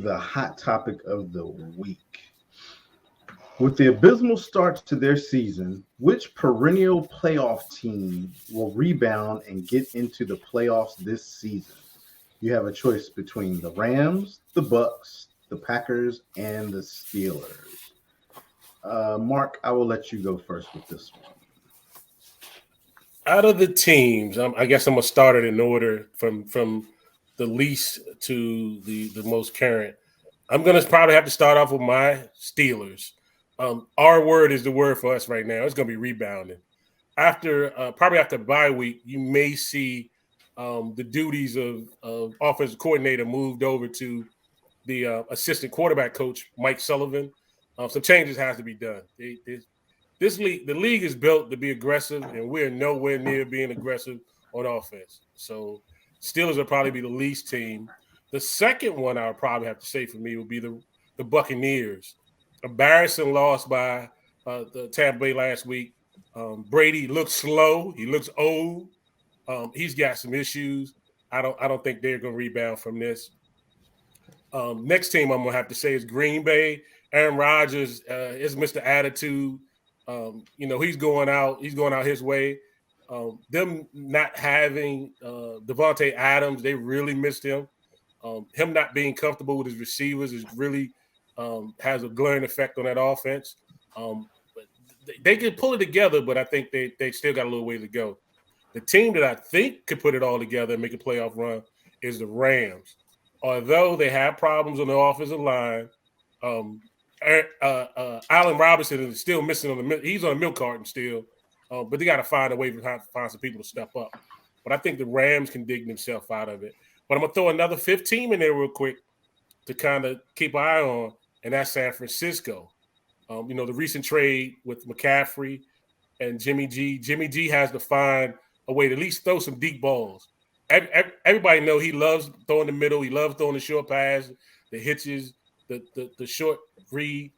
the hot topic of the week. With the abysmal start to their season, which perennial playoff team will rebound and get into the playoffs this season? You have a choice between the Rams, the Bucks, the Packers, and the Steelers. Mark, I will let you go first with this one. Out of the teams, I guess I'm gonna start it in order from the least to the most current. I'm gonna probably have to start off with my Steelers. Our word is the word for us right now. It's gonna be rebounding. After probably after bye week, you may see the duties of offensive coordinator moved over to the assistant quarterback coach Mike Sullivan. Some changes has to be done. This league, the league is built to be aggressive, and we're nowhere near being aggressive on offense. So Steelers will probably be the least team. The second one I would probably have to say for me would be the Buccaneers. Embarrassing loss by the Tampa Bay last week. Brady looks slow. He looks old. He's got some issues. I don't think they're going to rebound from this. Next team I'm going to have to say is Green Bay. Aaron Rodgers is Mr. Attitude. He's going out his way. Them not having Devontae Adams, they really missed him. Him not being comfortable with his receivers is really has a glaring effect on that offense. But they can pull it together, but I think they still got a little way to go. The team that I think could put it all together and make a playoff run is the Rams. Although they have problems on the offensive line, Allen Robinson is still missing he's on a milk carton still, but they got to find a way to find some people to step up. But I think the Rams can dig themselves out of it. But I'm going to throw another 5th team in there real quick to kind of keep an eye on, and that's San Francisco. The recent trade with McCaffrey and Jimmy G. Jimmy G has to find a way to at least throw some deep balls. Everybody know he loves throwing the middle. He loves throwing the short pass, the hitches, the short read.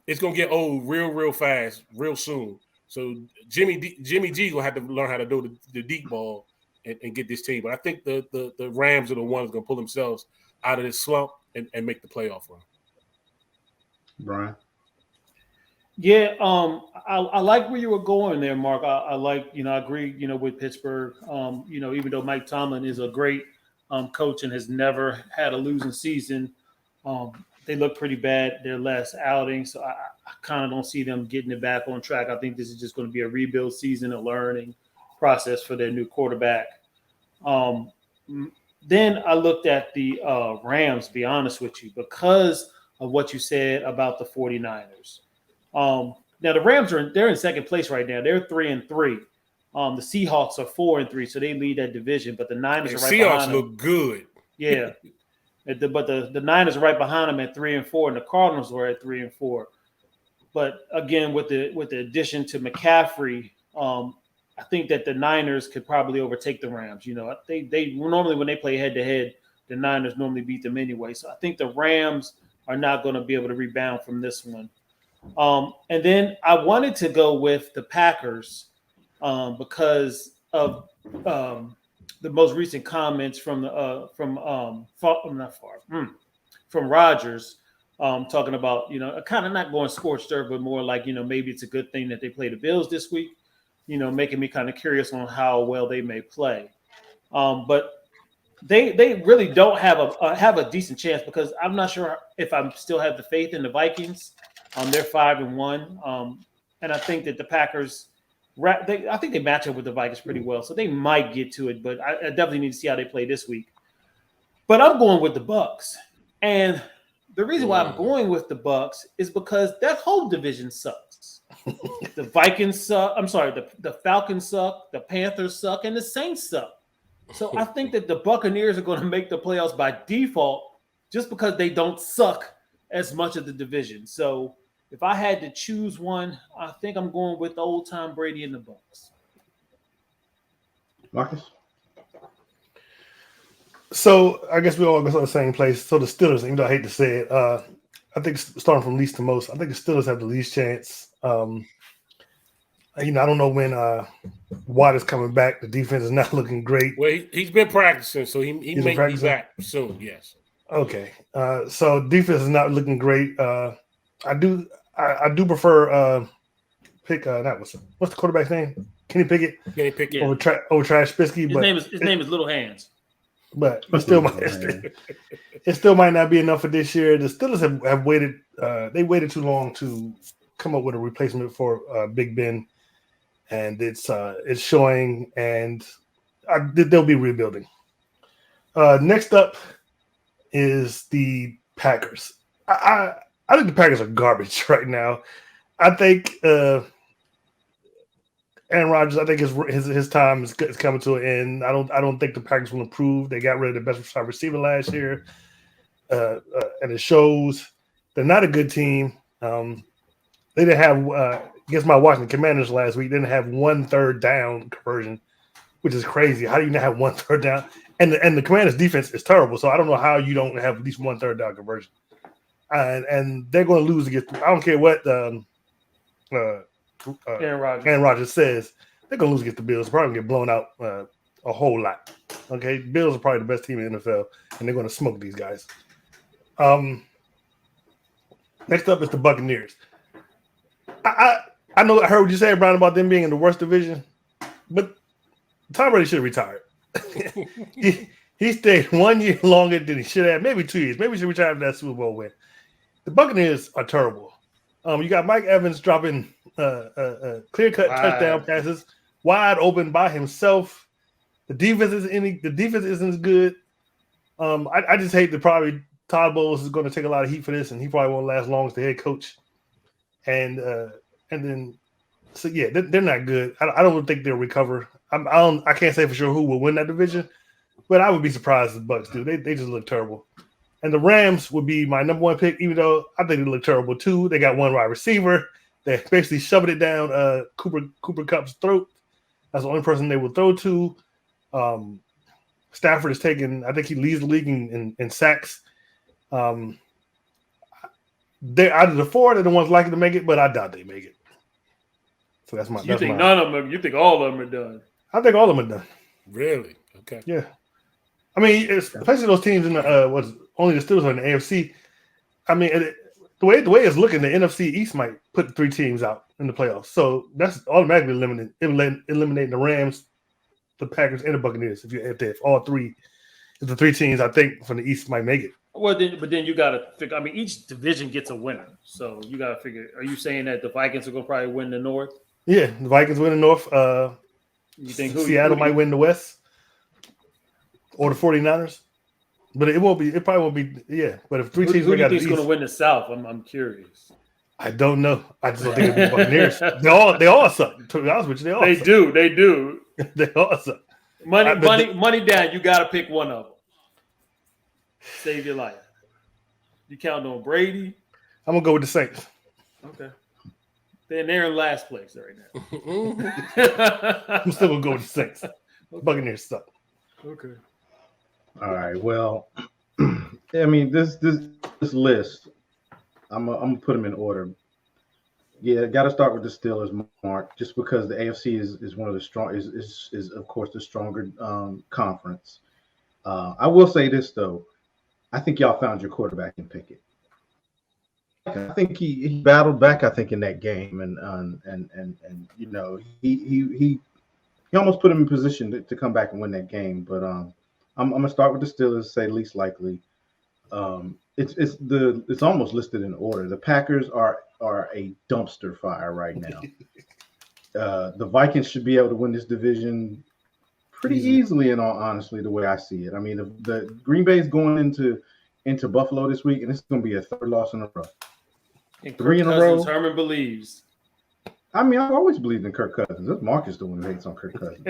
It's going to get old real fast, real soon. So Jimmy G going to have to learn how to do the deep ball and get this team. But I think the Rams are the ones going to pull themselves out of this slump and make the playoff run. Brian? Yeah, I like where you were going there, Mark. I like, I agree, with Pittsburgh. Even though Mike Tomlin is a great coach and has never had a losing season, they look pretty bad their last outing. So I kind of don't see them getting it back on track. I think this is just going to be a rebuild season, a learning process for their new quarterback. Then I looked at the Rams, to be honest with you, because of what you said about the 49ers. Now the Rams they're in second place right now. They're 3-3. The Seahawks are 4-3, so they lead that division. But the Niners are right behind them. Seahawks look good. Yeah, but the Niners are right behind them at 3-4, and the Cardinals are at 3-4. But again, with the addition to McCaffrey, I think that the Niners could probably overtake the Rams. They normally, when they play head to head, the Niners normally beat them anyway. So I think the Rams are not going to be able to rebound from this one. And then I wanted to go with the Packers because of the most recent comments from Rodgers, talking about kind of not going scorched earth, but more like maybe it's a good thing that they play the Bills this week. Making me kind of curious on how well they may play. But they really don't have a decent chance, because I'm not sure if I still have the faith in the Vikings. They're 5-1, and I think that the Packers, I think they match up with the Vikings pretty well, so they might get to it. But I definitely need to see how they play this week. But I'm going with the Bucks, and the reason why I'm going with the Bucks is because that whole division sucks. The Vikings suck. I'm sorry, the Falcons suck, the Panthers suck, and the Saints suck. So I think that the Buccaneers are going to make the playoffs by default, just because they don't suck as much of the division. So if I had to choose one, I think I'm going with old Tom Brady and the Bucks. Marcus? So I guess we all go to the same place. So the Steelers, even though I hate to say it, I think starting from least to most, I think the Steelers have the least chance. I don't know when Watt is coming back. The defense is not looking great. Well, he's been practicing, so he may be back soon. Yes. Okay. So defense is not looking great. I do prefer pick that was what's the quarterback's name? Kenny Pickett Kenny Pickett. Yeah. over Trash Bisky, His name is Little Hands. but it still might not be enough for this year. The Steelers have waited. They waited too long to come up with a replacement for Big Ben, and it's showing. And they'll be rebuilding. Next up is the Packers. I think the Packers are garbage right now. I think Aaron Rodgers. I think his time is coming to an end. I don't think the Packers will improve. They got rid of the best receiver last year, and it shows. They're not a good team. They didn't have against my Washington Commanders last week. They didn't have 1 third down conversion, which is crazy. How do you not have 1 third down? And the Commanders' defense is terrible. So I don't know how you don't have at least 1 third down conversion. And they're going to lose against. I don't care what Aaron Rodgers says. They're going to lose against the Bills. They're probably going to get blown out a whole lot. Okay, Bills are probably the best team in the NFL, and they're going to smoke these guys. Next up is the Buccaneers. I know I heard what you said, Brian, about them being in the worst division, but Tom Brady should have retired. he stayed 1 year longer than he should have, maybe 2 years. Maybe he should retire after that Super Bowl win. The Buccaneers are terrible. You got Mike Evans dropping clear-cut touchdown passes wide open by himself. The defense isn't as good. I just hate that probably Todd Bowles is going to take a lot of heat for this, and he probably won't last long as the head coach. And then they're not good. I don't think they'll recover. I can't say for sure who will win that division, but I would be surprised if the Bucs do. They just look terrible. And the Rams would be my number 1 pick, even though I think they look terrible too. They got 1 wide receiver. They basically shoved it down Cooper Kupp's throat. That's the only person they will throw to. Stafford is taking. I think he leads the league in sacks. They're out of the 4. They're the ones likely to make it, but I doubt they make it. So that's my. You think none of them? You think all of them are done? I think all of them are done. Really? Okay. Yeah. I mean, especially those teams in the only the Steelers are in the AFC. I mean, the way it's looking, the NFC East might put 3 teams out in the playoffs. So that's automatically eliminating the Rams, the Packers, and the Buccaneers. If all 3, if the 3 teams I think from the East might make it. Well, then you got to figure. I mean, each division gets a winner, so you got to figure. Are you saying that the Vikings are going to probably win the North? Yeah, the Vikings win the North. You think Seattle might win the West, or the 49ers? But it won't be. It probably won't be. Yeah, but if 3 teams, who do you think is going to win the South? I'm curious. I don't know. I just don't think it'll be Buccaneers. They all suck. To be honest with you, they all suck. They do. They all suck. Money down. You got to pick one of them. Save your life. You count on Brady? I'm gonna go with the Saints. Okay. Then they're in last place right now. I'm still gonna go with the Saints. Okay. Buccaneers suck. Okay. All right. Well, I mean this list. I'm gonna put them in order. Yeah, got to start with the Steelers, Mark, just because the AFC is one of the strong is of course the stronger conference. I will say this though. I think y'all found your quarterback in Pickett. I think he battled back. I think in that game, and you know he almost put him in position to come back and win that game. But I'm gonna start with the Steelers. Say least likely. It's almost listed in order. The Packers are a dumpster fire right now. The Vikings should be able to win this division pretty easily, in all honesty, the way I see it. I mean, the Green Bay's going into Buffalo this week, and it's going to be a 3rd loss in a row. And 3 in a row. Herman believes. I mean, I've always believed in Kirk Cousins. That's Marcus the one who hates on Kirk Cousins.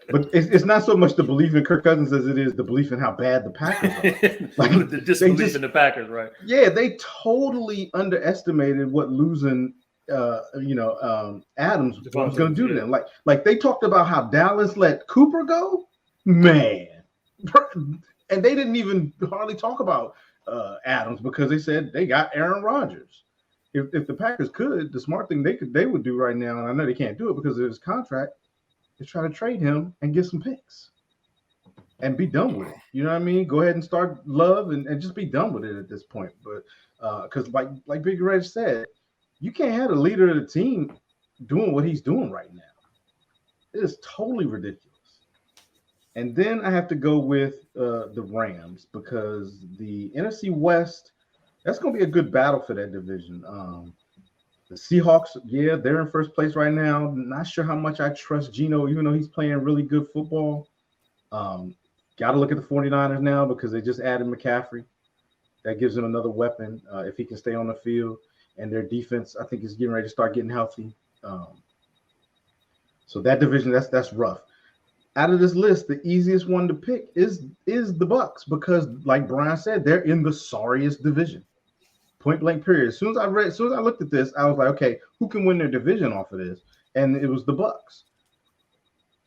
But it's not so much the belief in Kirk Cousins as it is the belief in how bad the Packers are. Like the disbelief in the Packers, right? Yeah, they totally underestimated what losing Adams was going to do to them. Like they talked about how Dallas let Cooper go, man, and they didn't even hardly talk about Adams because they said they got Aaron Rodgers. If the Packers could, the smart thing they would do right now, and I know they can't do it because of his contract, is try to trade him and get some picks. and be done with it. You know what I mean? Go ahead and start Love and just be done with it at this point. But because like Big Reg said, you can't have the leader of the team doing what he's doing right now. It is totally ridiculous. And then I have to go with the Rams because the NFC West, that's going to be a good battle for that division. The Seahawks, yeah, they're in first place right now. Not sure how much I trust Geno, even though he's playing really good football. Got to look at the 49ers now because they just added McCaffrey. That gives them another weapon if he can stay on the field. And their defense, I think, is getting ready to start getting healthy. So that division, that's rough. Out of this list, the easiest one to pick is the Bucks because, like Brian said, they're in the sorriest division. Point blank period. As soon as I looked at this, I was like, okay, who can win their division off of this? And it was the Bucks.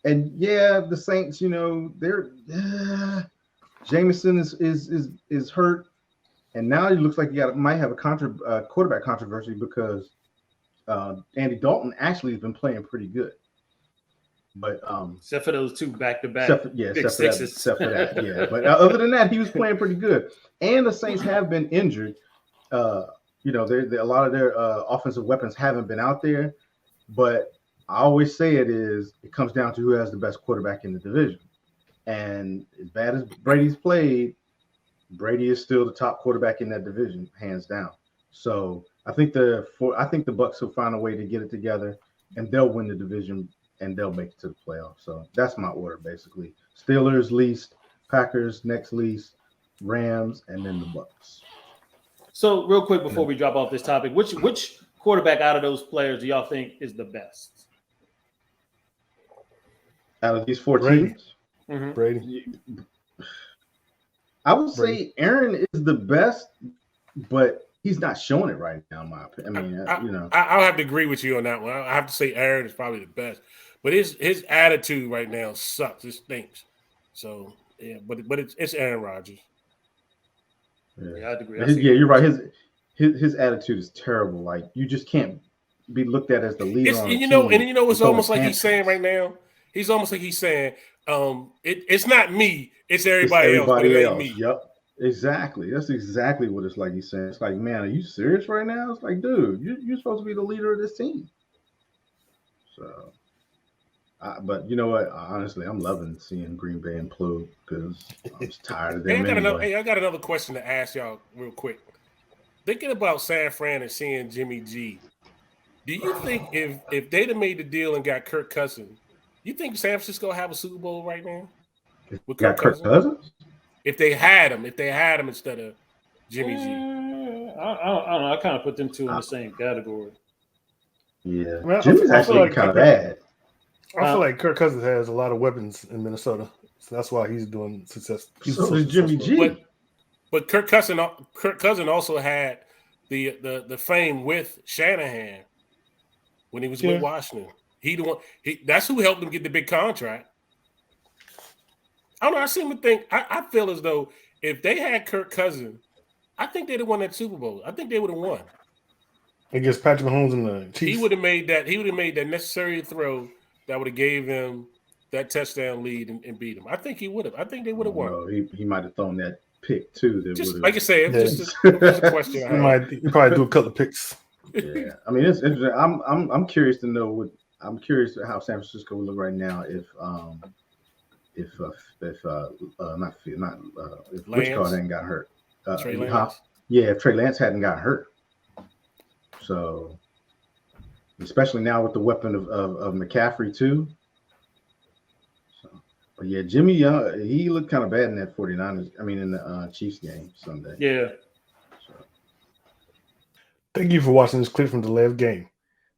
And yeah, the Saints, they're Jameson is hurt, and now it looks like might have a quarterback controversy because Andy Dalton actually has been playing pretty good. But except for those two back-to-back except for that, yeah. But other than that, he was playing pretty good. And the Saints have been injured. A lot of their offensive weapons haven't been out there. But I always say it comes down to who has the best quarterback in the division. And as bad as Brady's played, Brady is still the top quarterback in that division, hands down. So I think the Bucks will find a way to get it together, and they'll win the division. And they'll make it to the playoffs. So that's my order, basically. Steelers least, Packers next least, Rams, and then the Bucks. So real quick before we drop off this topic, which quarterback out of those players do y'all think is the best? Out of these four teams? Mm-hmm. Brady. I would say Aaron is the best, but he's not showing it right now, in my opinion. I'll have to agree with you on that one. I have to say Aaron is probably the best. But his attitude right now sucks. It stinks. So yeah, but it's Aaron Rodgers. Yeah, I'd agree. Yeah, you're right. His attitude is terrible. Like you just can't be looked at as the leader. And it's almost like he's saying right now. He's almost like he's saying, it's not me, it's everybody else, but it ain't me. Yep. Exactly. That's exactly what it's like. He's saying, it's like, man, are you serious right now? It's like, dude, you're supposed to be the leader of this team. So. But you know what? Honestly, I'm loving seeing Green Bay implode because I'm just tired of them. I got another question to ask y'all real quick. Thinking about San Fran and seeing Jimmy G, do you think if they'd have made the deal and got Kirk Cousins, you think San Francisco have a Super Bowl right now? With Kirk Cousins? If they had him instead of Jimmy G. I don't know. I kind of put them two in the same category. Yeah. Well, Jimmy's actually kind of bad. I feel like Kirk Cousins has a lot of weapons in Minnesota, so that's why he's doing success. So is Jimmy G. But Kirk Cousins also had the fame with Shanahan when he was with Washington. That's who helped him get the big contract. I don't know. I seem to think I feel as though if they had Kirk Cousins, I think they'd have won that Super Bowl. I think they would have won against Patrick Mahomes and the Chiefs. He would have made that necessary throw that would have gave him that touchdown lead and beat him. I think he would have. I think they would have won. Well, he might have thrown that pick too. Just like I said, just a question. He probably do a couple of picks. Yeah, I mean it's interesting. I'm curious to know I'm curious how San Francisco would look right now if Rich Card hadn't got hurt. Trey Lance. If Trey Lance hadn't got hurt. So, especially now with the weapon of McCaffrey too. So, but yeah, Jimmy, he looked kind of bad in that 49ers. I mean, in the Chiefs game Sunday. Yeah. So. Thank you for watching this clip from The Lev Game.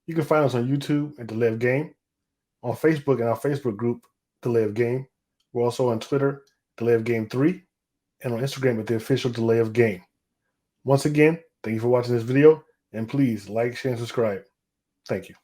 You can find us on YouTube at The Lev Game, on Facebook and our Facebook group, The Lev Game. We're also on Twitter, The Lev Game 3, and on Instagram at the official The Lev Game. Once again, thank you for watching this video, and please like, share, and subscribe. Thank you.